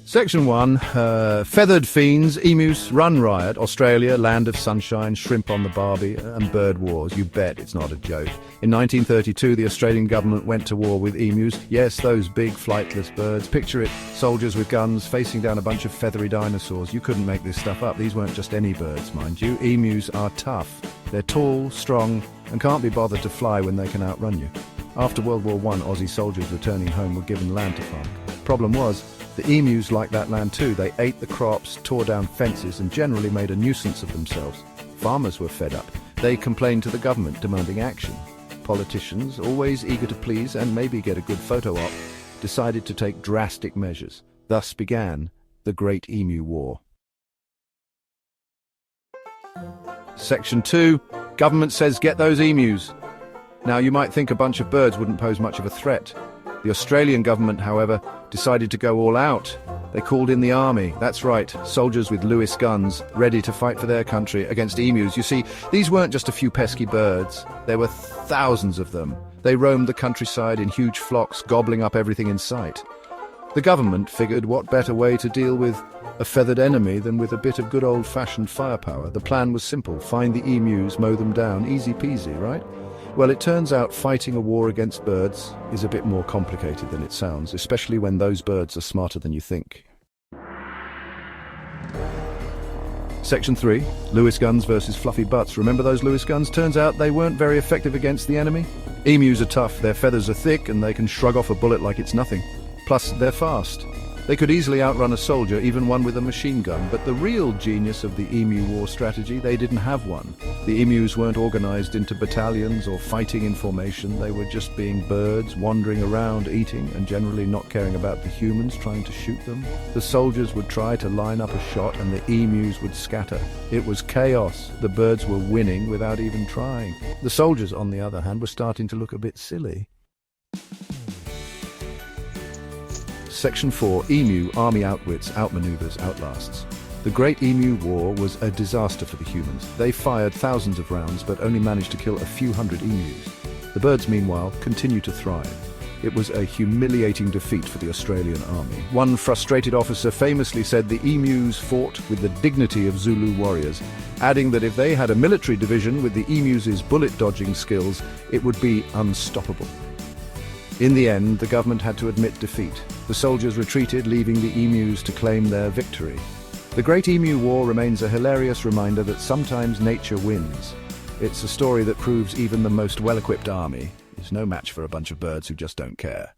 Section 1, feathered fiends, emus run riot, Australia, land of sunshine, shrimp on the barbie, and bird wars. You bet it's not a joke. In 1932, the Australian government went to war with emus. Yes, those big flightless birds. Picture it, soldiers with guns facing down a bunch of feathery dinosaurs. You couldn't make this stuff up. These weren't just any birds, mind you. Emus are tough. They're tall, strong, and can't be bothered to fly when they can outrun you. After World War I, Aussie soldiers returning home were given land to farm. Problem was, the emus liked that land too. They ate the crops, tore down fences, and generally made a nuisance of themselves. Farmers were fed up. They complained to the government, demanding action. Politicians, always eager to please and maybe get a good photo op, decided to take drastic measures. Thus began the Great Emu War. Section 2. Government says get those emus. Now, you might think a bunch of birds wouldn't pose much of a threat. The Australian government, however, decided to go all out. They called in the army. That's right, soldiers with Lewis guns, ready to fight for their country against emus. You see, these weren't just a few pesky birds. There were thousands of them. They roamed the countryside in huge flocks, gobbling up everything in sight. The government figured what better way to deal with a feathered enemy than with a bit of good old-fashioned firepower. The plan was simple: find the emus, mow them down, easy peasy, right? Well, it turns out fighting a war against birds is a bit more complicated than it sounds, especially when those birds are smarter than you think. Section 3. Lewis guns versus fluffy butts. Remember those Lewis guns? Turns out they weren't very effective against the enemy. Emus are tough, their feathers are thick, and they can shrug off a bullet like it's nothing. Plus, they're fast. They could easily outrun a soldier, even one with a machine gun. But the real genius of the emu war strategy, they didn't have one. The emus weren't organized into battalions or fighting in formation. They were just being birds, wandering around, eating, and generally not caring about the humans trying to shoot them. The soldiers would try to line up a shot, and the emus would scatter. It was chaos. The birds were winning without even trying. The soldiers, on the other hand, were starting to look a bit silly. Section 4. Emu, army outwits, outmaneuvers, outlasts. The Great Emu War was a disaster for the humans. They fired thousands of rounds, but only managed to kill a few hundred emus. The birds, meanwhile, continued to thrive. It was a humiliating defeat for the Australian army. One frustrated officer famously said the emus fought with the dignity of Zulu warriors, adding that if they had a military division with the emus' bullet-dodging skills, it would be unstoppable. In the end, the government had to admit defeat. The soldiers retreated, leaving the emus to claim their victory. The Great Emu War remains a hilarious reminder that sometimes nature wins. It's a story that proves even the most well-equipped army is no match for a bunch of birds who just don't care.